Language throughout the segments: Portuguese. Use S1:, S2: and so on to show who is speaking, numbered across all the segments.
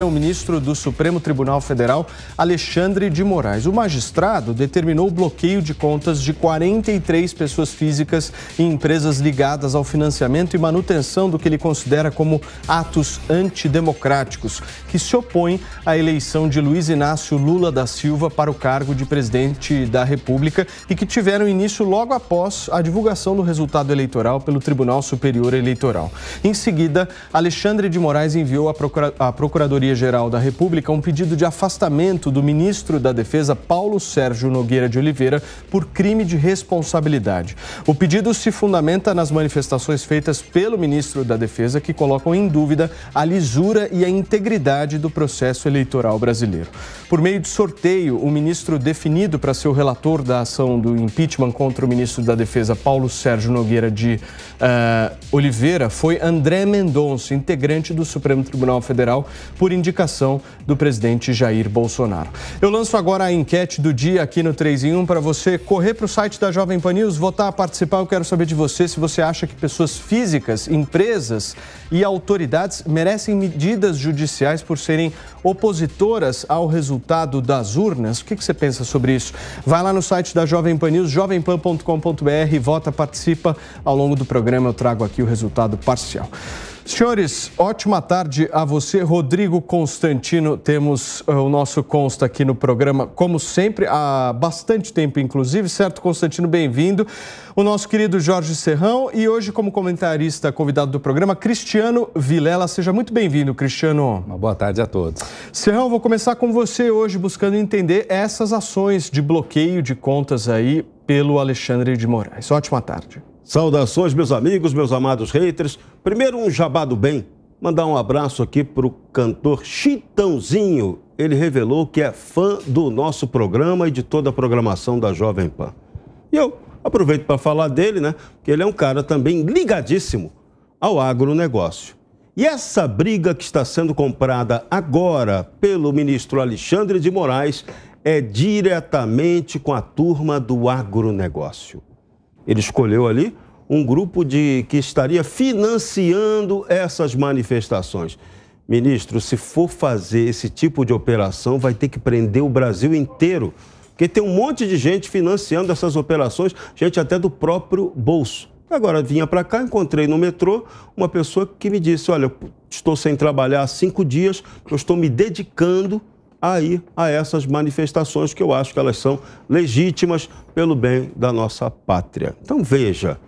S1: O ministro do Supremo Tribunal Federal, Alexandre de Moraes. O magistrado determinou o bloqueio de contas de 43 pessoas físicas e empresas ligadas ao financiamento e manutenção do que ele considera como atos antidemocráticos, que se opõem à eleição de Luiz Inácio Lula da Silva para o cargo de presidente da República e que tiveram início logo após a divulgação do resultado eleitoral pelo Tribunal Superior Eleitoral. Em seguida, Alexandre de Moraes enviou à Procuradoria-Geral da República um pedido de afastamento do ministro da Defesa, Paulo Sérgio Nogueira de Oliveira, por crime de responsabilidade. O pedido se fundamenta nas manifestações feitas pelo ministro da Defesa, que colocam em dúvida a lisura e a integridade do processo eleitoral brasileiro. Por meio de sorteio, o ministro definido para ser o relator da ação do impeachment contra o ministro da Defesa, Paulo Sérgio Nogueira de Oliveira, foi André Mendonça, integrante do Supremo Tribunal Federal, por indicação do presidente Jair Bolsonaro. Eu lanço agora a enquete do dia aqui no 3 em 1 para você correr para o site da Jovem Pan News, votar, participar. Eu quero saber de você se você acha que pessoas físicas, empresas e autoridades merecem medidas judiciais por serem opositoras ao resultado das urnas. O que você pensa sobre isso? Vai lá no site da Jovem Pan News, jovempan.com.br, vota, participa. Ao longo do programa eu trago aqui o resultado parcial. Senhores, ótima tarde a você. Rodrigo Constantino, temos o nosso consta aqui no programa, como sempre, há bastante tempo, inclusive, certo, Constantino? Bem-vindo. O nosso querido Jorge Serrão e hoje, como comentarista convidado do programa, Cristiano Vilela. Seja muito bem-vindo, Cristiano.
S2: Uma boa tarde a todos.
S1: Serrão, vou começar com você hoje, buscando entender essas ações de bloqueio de contas aí pelo Alexandre de Moraes. Ótima tarde.
S3: Saudações, meus amigos, meus amados haters. Primeiro, um jabá do bem. Mandar um abraço aqui para o cantor Chitãozinho. Ele revelou que é fã do nosso programa e de toda a programação da Jovem Pan. E eu aproveito para falar dele, né? Que ele é um cara também ligadíssimo ao agronegócio. E essa briga que está sendo comprada agora pelo ministro Alexandre de Moraes é diretamente com a turma do agronegócio. Ele escolheu ali um grupo que estaria financiando essas manifestações. Ministro, se for fazer esse tipo de operação, vai ter que prender o Brasil inteiro. Porque tem um monte de gente financiando essas operações, gente até do próprio bolso. Agora, vinha para cá, encontrei no metrô uma pessoa que me disse, olha, eu estou sem trabalhar há 5 dias, eu estou me dedicando a ir a essas manifestações que eu acho que elas são legítimas pelo bem da nossa pátria. Então veja,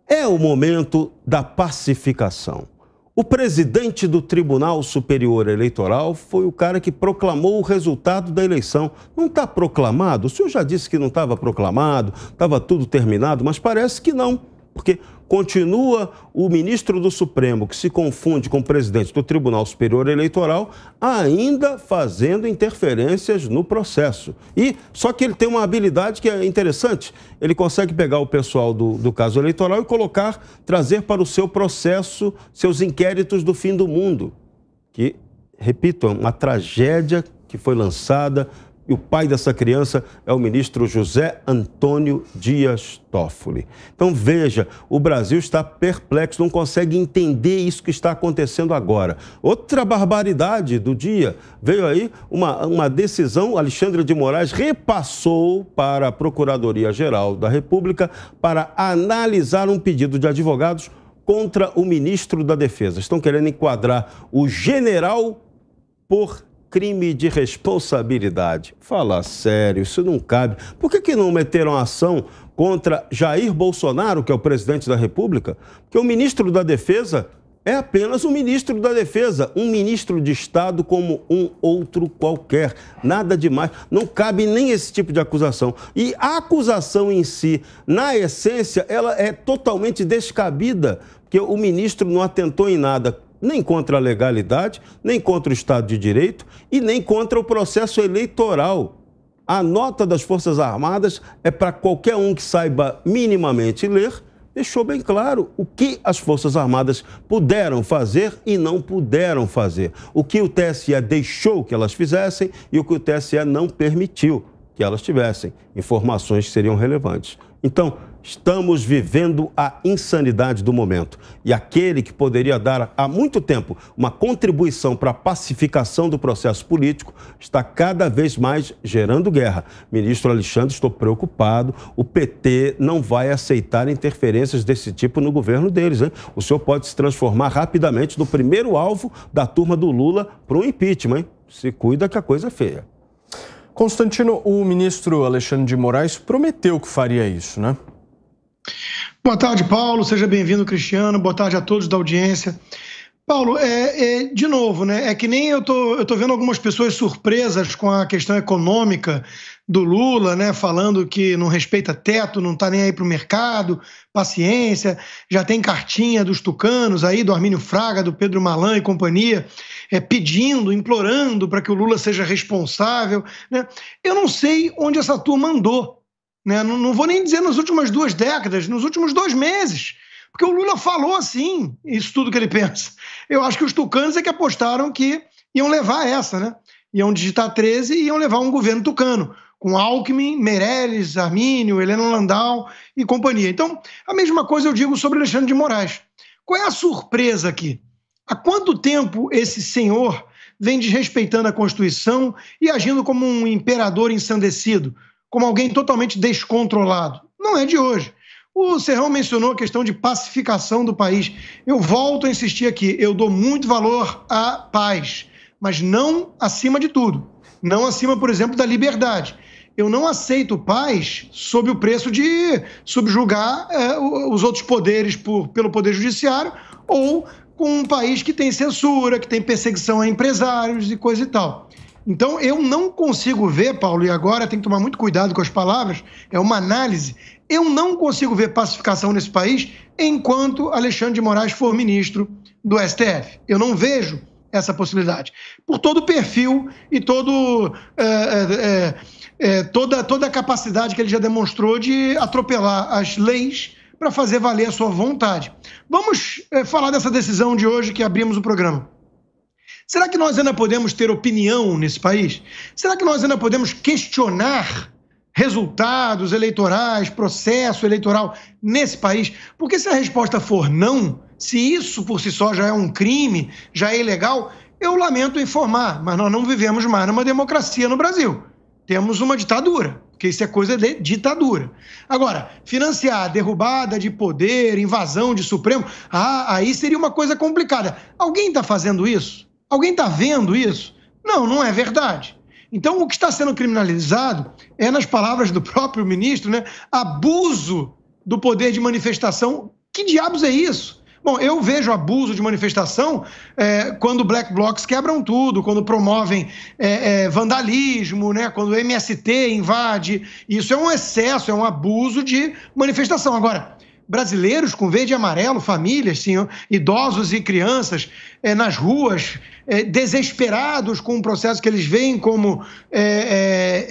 S3: é o momento da pacificação. O presidente do Tribunal Superior Eleitoral foi o cara que proclamou o resultado da eleição. Não está proclamado? O senhor já disse que não estava proclamado, estava tudo terminado, mas parece que não, porque continua o ministro do Supremo, que se confunde com o presidente do Tribunal Superior Eleitoral, ainda fazendo interferências no processo. Só que ele tem uma habilidade que é interessante. Ele consegue pegar o pessoal do caso eleitoral e trazer para o seu processo, seus inquéritos do fim do mundo. Que, repito, é uma tragédia que foi lançada. E o pai dessa criança é o ministro José Antônio Dias Toffoli. Então, veja, o Brasil está perplexo, não consegue entender isso que está acontecendo agora. Outra barbaridade do dia, veio aí uma decisão, Alexandre de Moraes repassou para a Procuradoria-Geral da República para analisar um pedido de advogados contra o ministro da Defesa. Estão querendo enquadrar o general por crime de responsabilidade. Fala sério, isso não cabe. Por que não meteram ação contra Jair Bolsonaro, que é o presidente da República? Porque o ministro da Defesa é apenas um ministro da Defesa, um ministro de Estado como um outro qualquer. Nada demais. Não cabe nem esse tipo de acusação. E a acusação em si, na essência, ela é totalmente descabida, porque o ministro não atentou em nada, nem contra a legalidade, nem contra o Estado de Direito e nem contra o processo eleitoral. A nota das Forças Armadas é para qualquer um que saiba minimamente ler, deixou bem claro o que as Forças Armadas puderam fazer e não puderam fazer. O que o TSE deixou que elas fizessem e o que o TSE não permitiu que elas tivessem. Informações que seriam relevantes. Então, Estamos vivendo a insanidade do momento. E aquele que poderia dar há muito tempo uma contribuição para a pacificação do processo político está cada vez mais gerando guerra. Ministro Alexandre, estou preocupado. O PT não vai aceitar interferências desse tipo no governo deles, hein? O senhor pode se transformar rapidamente no primeiro alvo da turma do Lula para um impeachment, hein? Se cuida que a coisa é feia.
S1: Constantino, o ministro Alexandre de Moraes prometeu que faria isso, né?
S2: Boa tarde, Paulo. Seja bem-vindo, Cristiano. Boa tarde a todos da audiência. Paulo, de novo, né? É que nem eu tô vendo algumas pessoas surpresas com a questão econômica do Lula, né? Falando que não respeita teto, não tá nem aí pro mercado, paciência. Já tem cartinha dos tucanos aí, do Armínio Fraga, do Pedro Malan e companhia, pedindo, implorando para que o Lula seja responsável, né? Eu não sei onde essa turma andou. Né? Não vou nem dizer nas últimas 2 décadas, nos últimos 2 meses, porque o Lula falou assim, isso tudo que ele pensa. Eu acho que os tucanos é que apostaram que iam levar essa, né? Iam digitar 13 e iam levar um governo tucano, com Alckmin, Meirelles, Armínio, Helena Landau e companhia. Então, a mesma coisa eu digo sobre Alexandre de Moraes. Qual é a surpresa aqui? Há quanto tempo esse senhor vem desrespeitando a Constituição e agindo como um imperador ensandecido, como alguém totalmente descontrolado? Não é de hoje. O Serrão mencionou a questão de pacificação do país. Eu volto a insistir aqui, eu dou muito valor à paz, mas não acima de tudo. Não acima, por exemplo, da liberdade. Eu não aceito paz sob o preço de subjugar os outros poderes pelo Poder Judiciário ou com um país que tem censura, que tem perseguição a empresários e coisa e tal. Então, eu não consigo ver, Paulo, e agora tem que tomar muito cuidado com as palavras, é uma análise, eu não consigo ver pacificação nesse país enquanto Alexandre de Moraes for ministro do STF. Eu não vejo essa possibilidade. Por todo o perfil e toda a capacidade que ele já demonstrou de atropelar as leis para fazer valer a sua vontade. Vamos falar dessa decisão de hoje que abrimos o programa. Será que nós ainda podemos ter opinião nesse país? Será que nós ainda podemos questionar resultados eleitorais, processo eleitoral nesse país? Porque se a resposta for não, se isso por si só já é um crime, já é ilegal, eu lamento informar, mas nós não vivemos mais numa democracia no Brasil. Temos uma ditadura, porque isso é coisa de ditadura. Agora, financiar derrubada de poder, invasão de Supremo, aí seria uma coisa complicada. Alguém está fazendo isso? Alguém está vendo isso? Não, não é verdade. Então, o que está sendo criminalizado é, nas palavras do próprio ministro, né, abuso do poder de manifestação. Que diabos é isso? Bom, eu vejo abuso de manifestação quando black blocs quebram tudo, quando promovem vandalismo, né, quando o MST invade. Isso é um excesso, é um abuso de manifestação. Agora, brasileiros com verde e amarelo, famílias, sim, idosos e crianças nas ruas, desesperados com um processo que eles veem como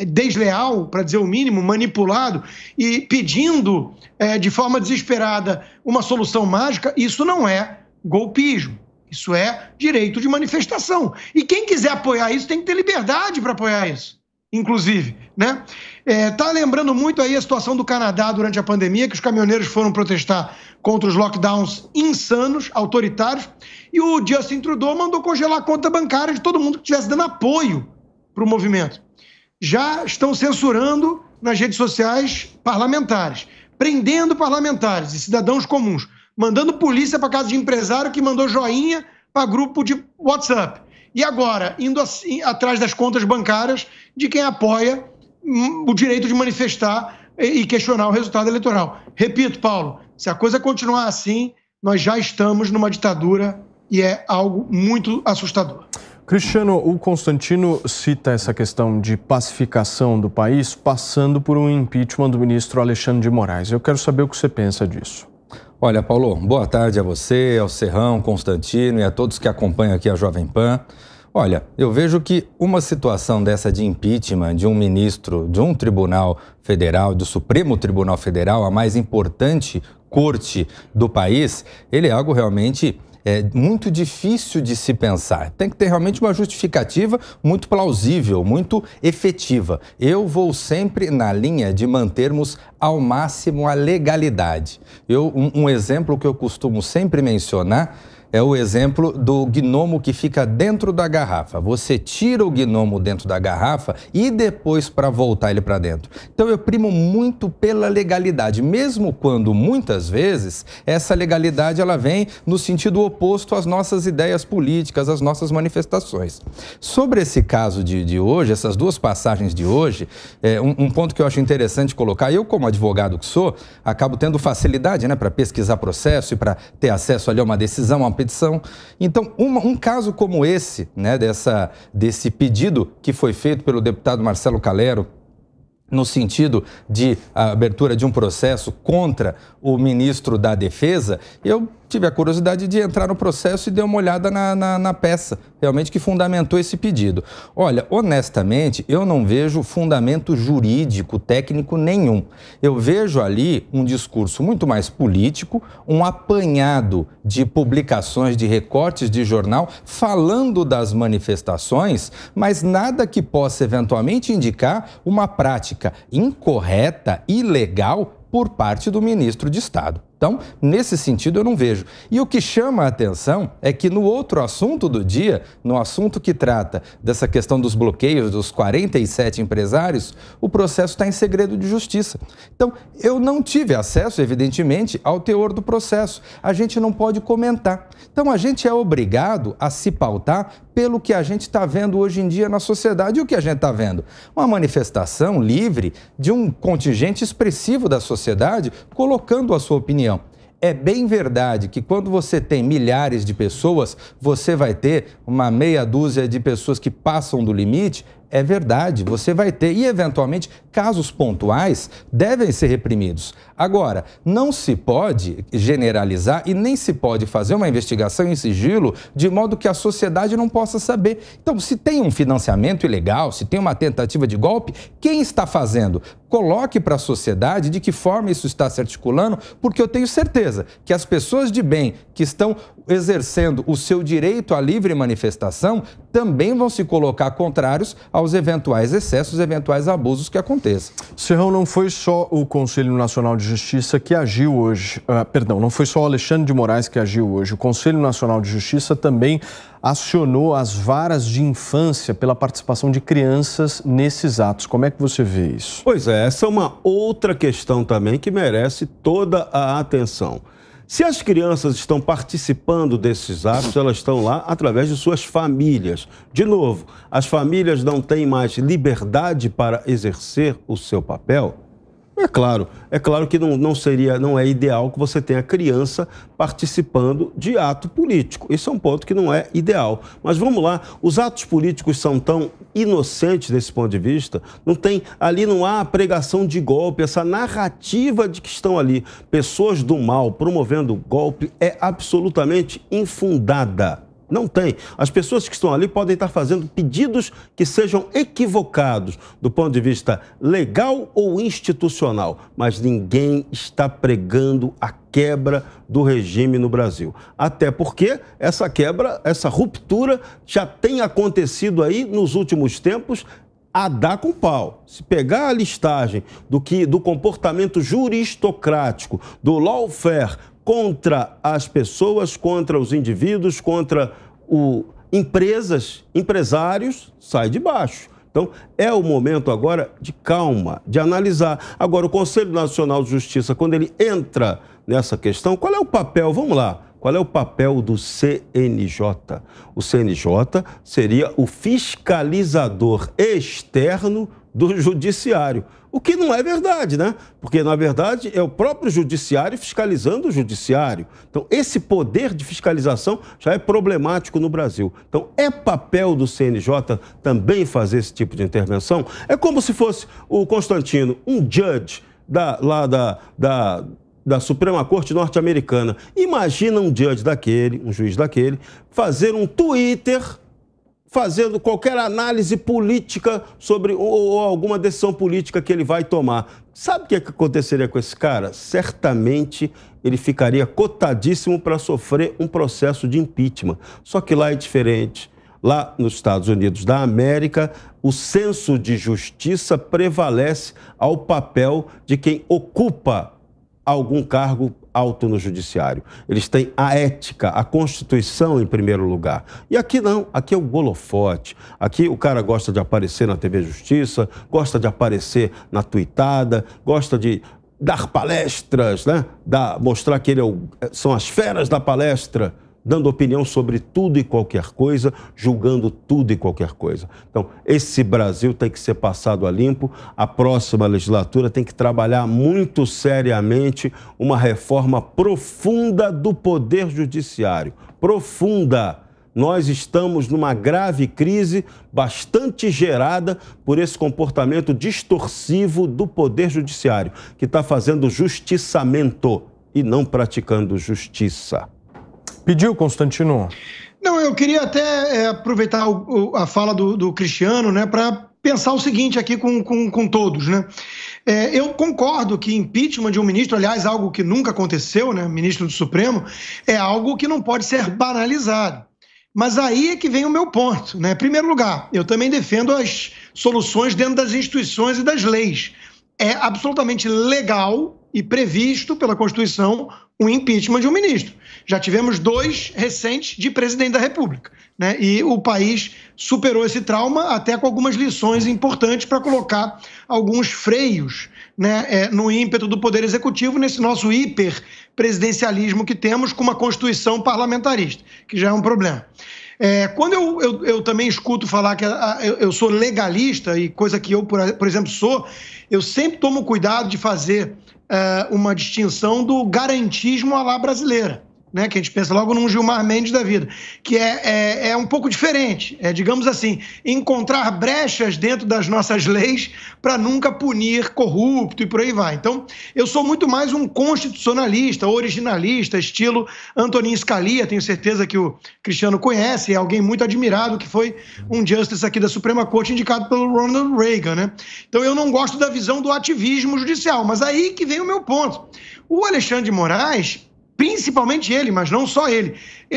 S2: desleal, para dizer o mínimo, manipulado, e pedindo de forma desesperada uma solução mágica, isso não é golpismo. Isso é direito de manifestação. E quem quiser apoiar isso tem que ter liberdade para apoiar isso, inclusive, né? Tá lembrando muito aí a situação do Canadá durante a pandemia, que os caminhoneiros foram protestar contra os lockdowns insanos, autoritários, e o Justin Trudeau mandou congelar a conta bancária de todo mundo que estivesse dando apoio para o movimento. Já estão censurando nas redes sociais parlamentares, prendendo parlamentares e cidadãos comuns, mandando polícia para casa de empresário que mandou joinha para grupo de WhatsApp. E agora, indo assim, atrás das contas bancárias de quem apoia o direito de manifestar e questionar o resultado eleitoral. Repito, Paulo, se a coisa continuar assim, nós já estamos numa ditadura e é algo muito assustador.
S1: Cristiano, o Constantino cita essa questão de pacificação do país passando por um impeachment do ministro Alexandre de Moraes. Eu quero saber o que você pensa disso.
S4: Olha, Paulo, boa tarde a você, ao Serrão, Constantino e a todos que acompanham aqui a Jovem Pan. Olha, eu vejo que uma situação dessa de impeachment de um ministro de um tribunal federal, do Supremo Tribunal Federal, a mais importante corte do país, ele é algo realmente muito difícil de se pensar. Tem que ter realmente uma justificativa muito plausível, muito efetiva. Eu vou sempre na linha de mantermos ao máximo a legalidade. Um exemplo que eu costumo sempre mencionar é o exemplo do gnomo que fica dentro da garrafa. Você tira o gnomo dentro da garrafa e depois para voltar ele para dentro. Então eu primo muito pela legalidade, mesmo quando muitas vezes essa legalidade ela vem no sentido oposto às nossas ideias políticas, às nossas manifestações. Sobre esse caso de hoje, essas duas passagens de hoje, um ponto que eu acho interessante colocar, eu como advogado que sou, acabo tendo facilidade, né, para pesquisar processo e para ter acesso ali a uma decisão, a uma petição. Então, um caso como esse, né, desse pedido que foi feito pelo deputado Marcelo Calero, no sentido de abertura de um processo contra o ministro da Defesa, eu tive a curiosidade de entrar no processo e dei uma olhada na peça, realmente que fundamentou esse pedido. Olha, honestamente, eu não vejo fundamento jurídico, técnico nenhum. Eu vejo ali um discurso muito mais político, um apanhado de publicações, de recortes de jornal, falando das manifestações, mas nada que possa eventualmente indicar uma prática incorreta, ilegal, por parte do ministro de Estado. Então, nesse sentido, eu não vejo. E o que chama a atenção é que no outro assunto do dia, no assunto que trata dessa questão dos bloqueios dos 47 empresários, o processo está em segredo de justiça. Então, eu não tive acesso, evidentemente, ao teor do processo. A gente não pode comentar. Então, a gente é obrigado a se pautar pelo que a gente está vendo hoje em dia na sociedade. E o que a gente está vendo? Uma manifestação livre de um contingente expressivo da sociedade colocando a sua opinião. É bem verdade que quando você tem milhares de pessoas, você vai ter uma meia dúzia de pessoas que passam do limite. É verdade, você vai ter, e eventualmente casos pontuais devem ser reprimidos. Agora, não se pode generalizar e nem se pode fazer uma investigação em sigilo de modo que a sociedade não possa saber. Então, se tem um financiamento ilegal, se tem uma tentativa de golpe, quem está fazendo? Coloque para a sociedade de que forma isso está se articulando, porque eu tenho certeza que as pessoas de bem que estão exercendo o seu direito à livre manifestação também vão se colocar contrários aos eventuais excessos, eventuais abusos que aconteçam.
S1: Serrão, não foi só o Conselho Nacional de Justiça que agiu hoje, não foi só o Alexandre de Moraes que agiu hoje, o Conselho Nacional de Justiça também acionou as varas de infância pela participação de crianças nesses atos. Como é que você vê isso?
S3: Pois é, essa é uma outra questão também que merece toda a atenção. Se as crianças estão participando desses atos, elas estão lá através de suas famílias. De novo, as famílias não têm mais liberdade para exercer o seu papel? É claro que não é ideal que você tenha criança participando de ato político. Esse é um ponto que não é ideal. Mas vamos lá, os atos políticos são tão inocentes desse ponto de vista, ali não há pregação de golpe, essa narrativa de que estão ali pessoas do mal promovendo golpe é absolutamente infundada. Não tem. As pessoas que estão ali podem estar fazendo pedidos que sejam equivocados do ponto de vista legal ou institucional, mas ninguém está pregando a quebra do regime no Brasil. Até porque essa quebra, essa ruptura já tem acontecido aí nos últimos tempos a dar com pau. Se pegar a listagem do comportamento juristocrático, do lawfare, contra as pessoas, contra os indivíduos, contra empresários, sai de baixo. Então, é o momento agora de calma, de analisar. Agora, o Conselho Nacional de Justiça, quando ele entra nessa questão, qual é o papel? Vamos lá. Qual é o papel do CNJ? O CNJ seria o fiscalizador externo do judiciário. O que não é verdade, né? Porque, na verdade, é o próprio judiciário fiscalizando o judiciário. Então, esse poder de fiscalização já é problemático no Brasil. Então, é papel do CNJ também fazer esse tipo de intervenção? É como se fosse o Constantino, um judge da Suprema Corte norte-americana. Imagina um judge daquele, um juiz daquele, fazer um Twitter fazendo qualquer análise política sobre ou alguma decisão política que ele vai tomar. Sabe o que aconteceria com esse cara? Certamente ele ficaria cotadíssimo para sofrer um processo de impeachment. Só que lá é diferente. Lá nos Estados Unidos da América, o senso de justiça prevalece ao papel de quem ocupa algum cargo alto no judiciário. Eles têm a ética, a Constituição em primeiro lugar. E aqui não, aqui é o holofote. Aqui o cara gosta de aparecer na TV Justiça, gosta de aparecer na tuitada, gosta de dar palestras, né? Mostrar que ele são as feras da palestra, dando opinião sobre tudo e qualquer coisa, julgando tudo e qualquer coisa. Então, esse Brasil tem que ser passado a limpo. A próxima legislatura tem que trabalhar muito seriamente uma reforma profunda do Poder Judiciário. Profunda. Nós estamos numa grave crise bastante gerada por esse comportamento distorsivo do Poder Judiciário, que está fazendo justiçamento e não praticando justiça.
S1: Pediu, Constantino?
S2: Não, eu queria até aproveitar a fala do Cristiano, né, para pensar o seguinte aqui com todos, né? Eu concordo que impeachment de um ministro, aliás, algo que nunca aconteceu, né, ministro do Supremo, é algo que não pode ser banalizado. Mas aí é que vem o meu ponto, né? Em primeiro lugar, eu também defendo as soluções dentro das instituições e das leis. É absolutamente legal e previsto pela Constituição um impeachment de um ministro. Já tivemos 2 recentes de presidente da República, né? E o país superou esse trauma até com algumas lições importantes para colocar alguns freios, né, no ímpeto do Poder Executivo, nesse nosso hiperpresidencialismo que temos com uma Constituição parlamentarista, que já é um problema. Quando eu também escuto falar que eu sou legalista, e coisa que eu, por exemplo, sou, eu sempre tomo cuidado de fazer uma distinção do garantismo à la brasileira, né, que a gente pensa logo num Gilmar Mendes da vida, que é um pouco diferente, digamos assim, encontrar brechas dentro das nossas leis para nunca punir corrupto e por aí vai. Então, eu sou muito mais um constitucionalista, originalista, estilo Antonin Scalia, tenho certeza que o Cristiano conhece, é alguém muito admirado, que foi um justice aqui da Suprema Corte indicado pelo Ronald Reagan, né? Então, eu não gosto da visão do ativismo judicial, mas aí que vem o meu ponto. O Alexandre de Moraes, principalmente ele, mas não só ele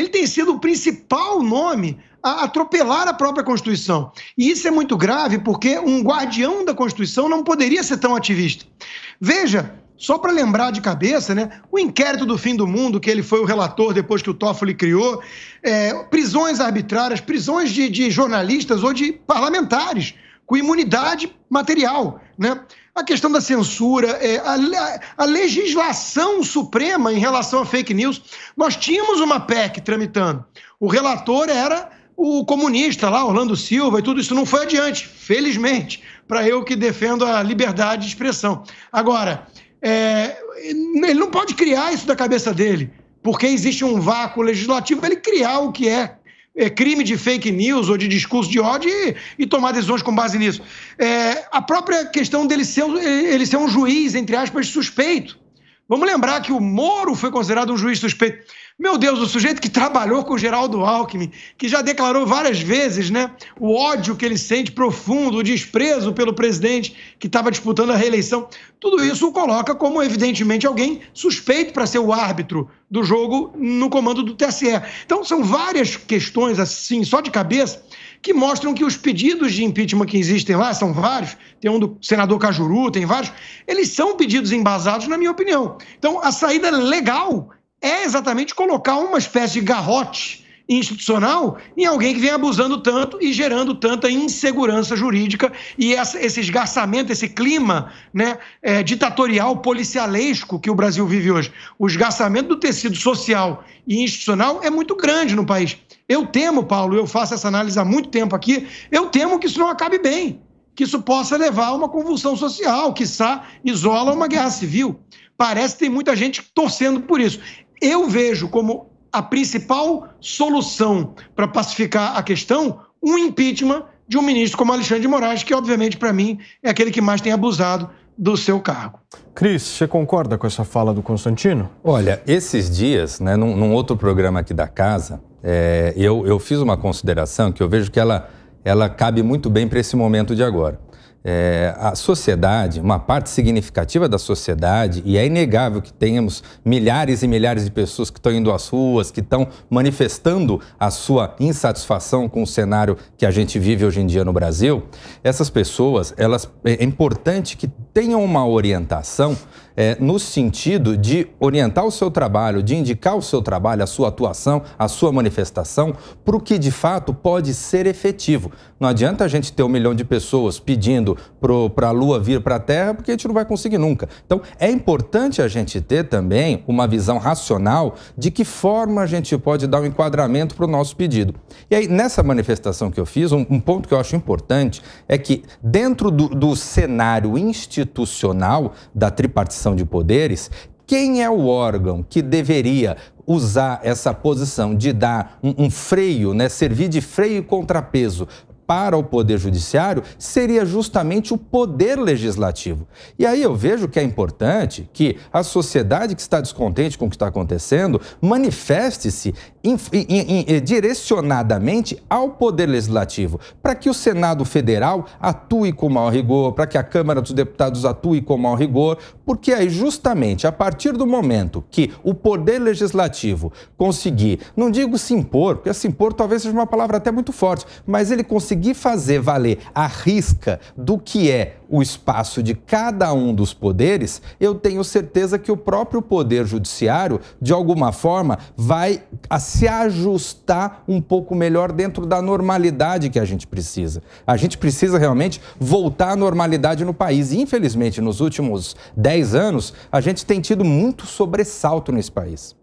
S2: tem sido o principal nome a atropelar a própria Constituição. E isso é muito grave porque um guardião da Constituição não poderia ser tão ativista. Veja, só para lembrar de cabeça, né, o inquérito do fim do mundo, que ele foi o relator depois que o Toffoli criou, prisões arbitrárias, prisões de jornalistas ou de parlamentares com imunidade material, né? A questão da censura, a legislação suprema em relação a fake news. Nós tínhamos uma PEC tramitando. O relator era o comunista lá, Orlando Silva, e tudo isso não foi adiante, felizmente, para eu que defendo a liberdade de expressão. Agora, ele não pode criar isso da cabeça dele, porque existe um vácuo legislativo, ele criar o que é crime de fake news ou de discurso de ódio e tomar decisões com base nisso. A própria questão dele ele ser um juiz, entre aspas, suspeito. Vamos lembrar que o Moro foi considerado um juiz suspeito. Meu Deus, o sujeito que trabalhou com o Geraldo Alckmin, que já declarou várias vezes, né, o ódio que ele sente profundo, o desprezo pelo presidente que estava disputando a reeleição, tudo isso o coloca como, evidentemente, alguém suspeito para ser o árbitro do jogo no comando do TSE. Então, são várias questões, assim, só de cabeça, que mostram que os pedidos de impeachment que existem lá, são vários, tem um do senador Cajuru, tem vários, eles são pedidos embasados, na minha opinião. Então, a saída legal é exatamente colocar uma espécie de garrote institucional em alguém que vem abusando tanto e gerando tanta insegurança jurídica e esse esgarçamento, esse clima, né, ditatorial, policialesco que o Brasil vive hoje. O esgarçamento do tecido social e institucional é muito grande no país. Eu temo, Paulo, eu faço essa análise há muito tempo aqui, eu temo que isso não acabe bem, que isso possa levar a uma convulsão social, quiçá isola uma guerra civil. Parece que tem muita gente torcendo por isso. Eu vejo como a principal solução para pacificar a questão um impeachment de um ministro como Alexandre de Moraes, que obviamente para mim é aquele que mais tem abusado do seu cargo.
S1: Cris, você concorda com essa fala do Constantino?
S4: Olha, esses dias, né, num outro programa aqui da casa, eu fiz uma consideração que eu vejo que ela cabe muito bem para esse momento de agora. A sociedade, uma parte significativa da sociedade, e é inegável que tenhamos milhares e milhares de pessoas que estão indo às ruas, que estão manifestando a sua insatisfação com o cenário que a gente vive hoje em dia no Brasil. Essas pessoas, é importante que tenham uma orientação no sentido de orientar o seu trabalho, de indicar o seu trabalho, a sua atuação, a sua manifestação, para o que de fato pode ser efetivo. Não adianta a gente ter 1 milhão de pessoas pedindo para a Lua vir para a Terra, porque a gente não vai conseguir nunca. Então, é importante a gente ter também uma visão racional de que forma a gente pode dar um enquadramento para o nosso pedido. E aí, nessa manifestação que eu fiz, um ponto que eu acho importante é que dentro do cenário institucional da tripartição de poderes, quem é o órgão que deveria usar essa posição de dar um freio, servir de freio e contrapeso para o Poder Judiciário, seria justamente o Poder Legislativo. E aí eu vejo que é importante que a sociedade que está descontente com o que está acontecendo manifeste-se direcionadamente ao Poder Legislativo, para que o Senado Federal atue com maior rigor, para que a Câmara dos Deputados atue com maior rigor, porque aí justamente a partir do momento que o Poder Legislativo conseguir, não digo se impor, porque se impor talvez seja uma palavra até muito forte, mas ele conseguir fazer valer a risca do que é o espaço de cada um dos poderes, eu tenho certeza que o próprio Poder Judiciário, de alguma forma, vai se ajustar um pouco melhor dentro da normalidade que a gente precisa. A gente precisa realmente voltar à normalidade no país. E, infelizmente, nos últimos 10 anos, a gente tem tido muito sobressalto nesse país.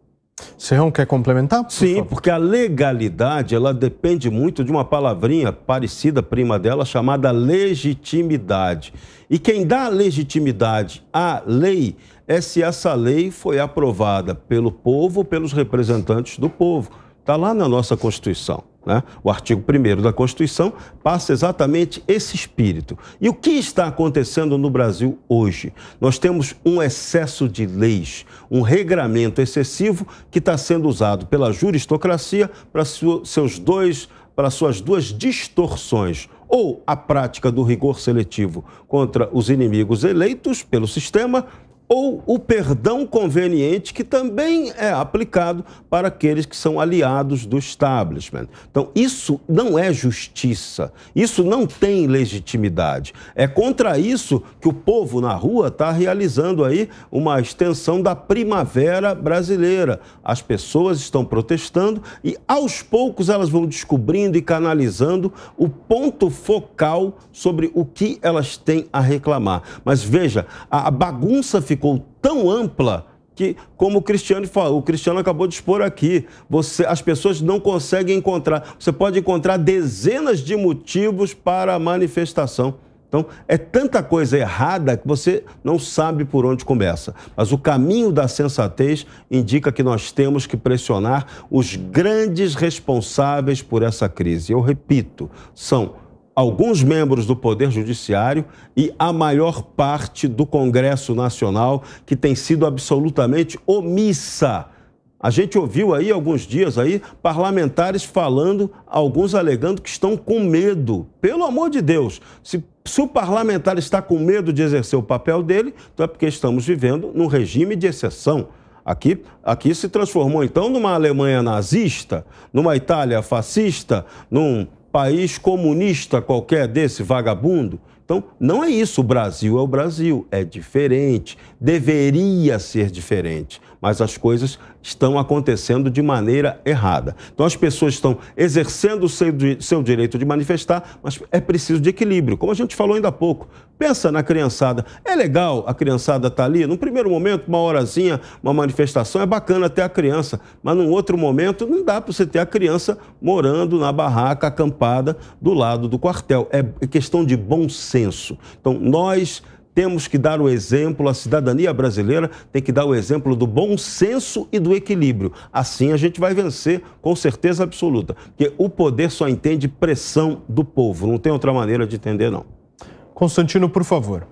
S1: Serrão, quer complementar?
S3: Sim, porque a legalidade, ela depende muito de uma palavrinha parecida, prima dela, chamada legitimidade. E quem dá legitimidade à lei é se essa lei foi aprovada pelo povo, pelos representantes do povo. Está lá na nossa Constituição, né? O artigo 1º da Constituição passa exatamente esse espírito. E o que está acontecendo no Brasil hoje? Nós temos um excesso de leis, um regramento excessivo que está sendo usado pela juristocracia para suas duas distorções. Ou a prática do rigor seletivo contra os inimigos eleitos pelo sistema, ou o perdão conveniente, que também é aplicado para aqueles que são aliados do establishment. Então, isso não é justiça, isso não tem legitimidade. É contra isso que o povo na rua está realizando aí uma extensão da primavera brasileira. As pessoas estão protestando e, aos poucos, elas vão descobrindo e canalizando o ponto focal sobre o que elas têm a reclamar. Mas veja, a bagunça ficou tão ampla que, como o Cristiano acabou de expor aqui, as pessoas não conseguem encontrar. Você pode encontrar dezenas de motivos para a manifestação. Então, é tanta coisa errada que você não sabe por onde começa. Mas o caminho da sensatez indica que nós temos que pressionar os grandes responsáveis por essa crise. Eu repito, são alguns membros do Poder Judiciário e a maior parte do Congresso Nacional, que tem sido absolutamente omissa. A gente ouviu aí alguns dias aí parlamentares falando, alguns alegando que estão com medo. Pelo amor de Deus, se o parlamentar está com medo de exercer o papel dele, então é porque estamos vivendo num regime de exceção. Aqui se transformou então numa Alemanha nazista, numa Itália fascista, num país comunista qualquer desse vagabundo. Então, não é isso, o Brasil, é diferente, deveria ser diferente, mas as coisas estão acontecendo de maneira errada. Então, as pessoas estão exercendo o seu direito de manifestar, mas é preciso de equilíbrio, como a gente falou ainda há pouco. Pensa na criançada, é legal a criançada estar ali, num primeiro momento, uma horazinha, uma manifestação, é bacana ter a criança, mas num outro momento não dá para você ter a criança morando na barraca acampada do lado do quartel. É questão de bom senso. Então, nós temos que dar o exemplo, a cidadania brasileira tem que dar o exemplo do bom senso e do equilíbrio. Assim a gente vai vencer com certeza absoluta, porque o poder só entende pressão do povo, não tem outra maneira de entender, não.
S1: Constantino, por favor.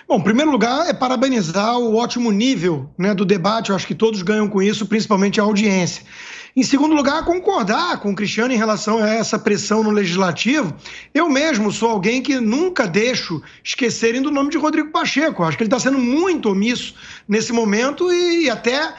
S2: Bom, em primeiro lugar, é parabenizar o ótimo nível, né, do debate. Eu acho que todos ganham com isso, principalmente a audiência. Em segundo lugar, concordar com o Cristiano em relação a essa pressão no Legislativo. Eu mesmo sou alguém que nunca deixo esquecerem do nome de Rodrigo Pacheco. Acho que ele está sendo muito omisso nesse momento e até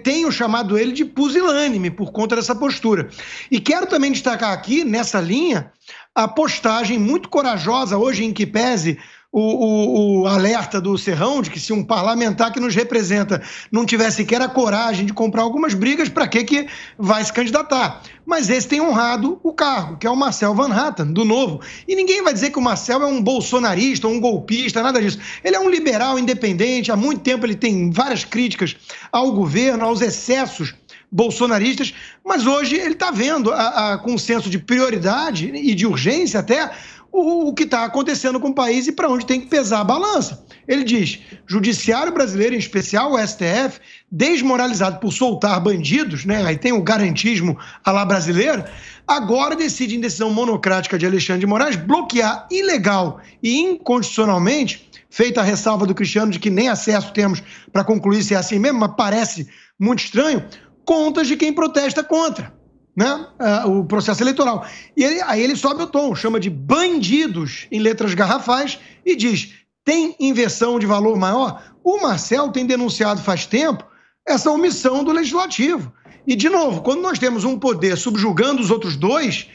S2: tenho chamado ele de pusilânime por conta dessa postura. E quero também destacar aqui, nessa linha, a postagem muito corajosa hoje, em que pese o alerta do Serrão de que se um parlamentar que nos representa não tivesse sequer a coragem de comprar algumas brigas, para que vai se candidatar? Mas esse tem honrado o cargo, que é o Marcel Van Hatten, do Novo. E ninguém vai dizer que o Marcel é um bolsonarista, um golpista, nada disso. Ele é um liberal independente, há muito tempo ele tem várias críticas ao governo, aos excessos bolsonaristas, mas hoje ele está vendo, com um senso de prioridade e de urgência até, o que está acontecendo com o país e para onde tem que pesar a balança. Ele diz: judiciário brasileiro, em especial o STF, desmoralizado por soltar bandidos, né? Aí tem o garantismo à la brasileira, agora decide, em decisão monocrática de Alexandre de Moraes, bloquear ilegal e inconstitucionalmente, feita a ressalva do Cristiano de que nem acesso temos para concluir se é assim mesmo, mas parece muito estranho, contas de quem protesta contra, né, o processo eleitoral. E aí ele sobe o tom, chama de bandidos em letras garrafais e diz: tem inversão de valor maior? O Marcel tem denunciado faz tempo essa omissão do Legislativo. E, de novo, quando nós temos um poder subjugando os outros dois,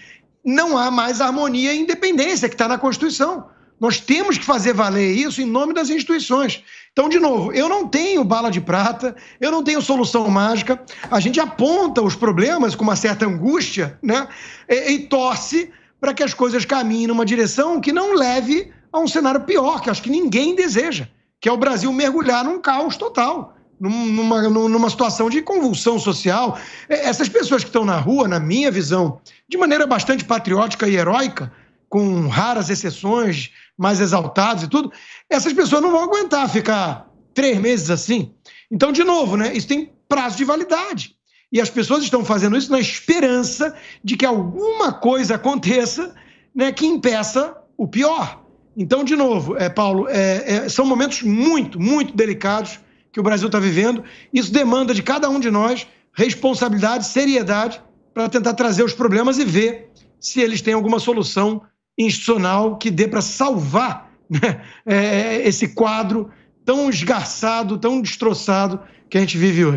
S2: não há mais harmonia e independência que está na Constituição. Nós temos que fazer valer isso em nome das instituições. Então, de novo, eu não tenho bala de prata, eu não tenho solução mágica. A gente aponta os problemas com uma certa angústia, né? E torce para que as coisas caminhem numa direção que não leve a um cenário pior, que acho que ninguém deseja, que é o Brasil mergulhar num caos total, numa situação de convulsão social. Essas pessoas que estão na rua, na minha visão, de maneira bastante patriótica e heróica, com raras exceções, mais exaltados e tudo, essas pessoas não vão aguentar ficar 3 meses assim. Então, de novo, né, isso tem prazo de validade. E as pessoas estão fazendo isso na esperança de que alguma coisa aconteça, né, que impeça o pior. Então, de novo, Paulo, são momentos muito, muito delicados que o Brasil está vivendo. Isso demanda de cada um de nós responsabilidade, seriedade, para tentar trazer os problemas e ver se eles têm alguma solução institucional que dê para salvar, né, esse quadro tão esgarçado, tão destroçado que a gente vive hoje.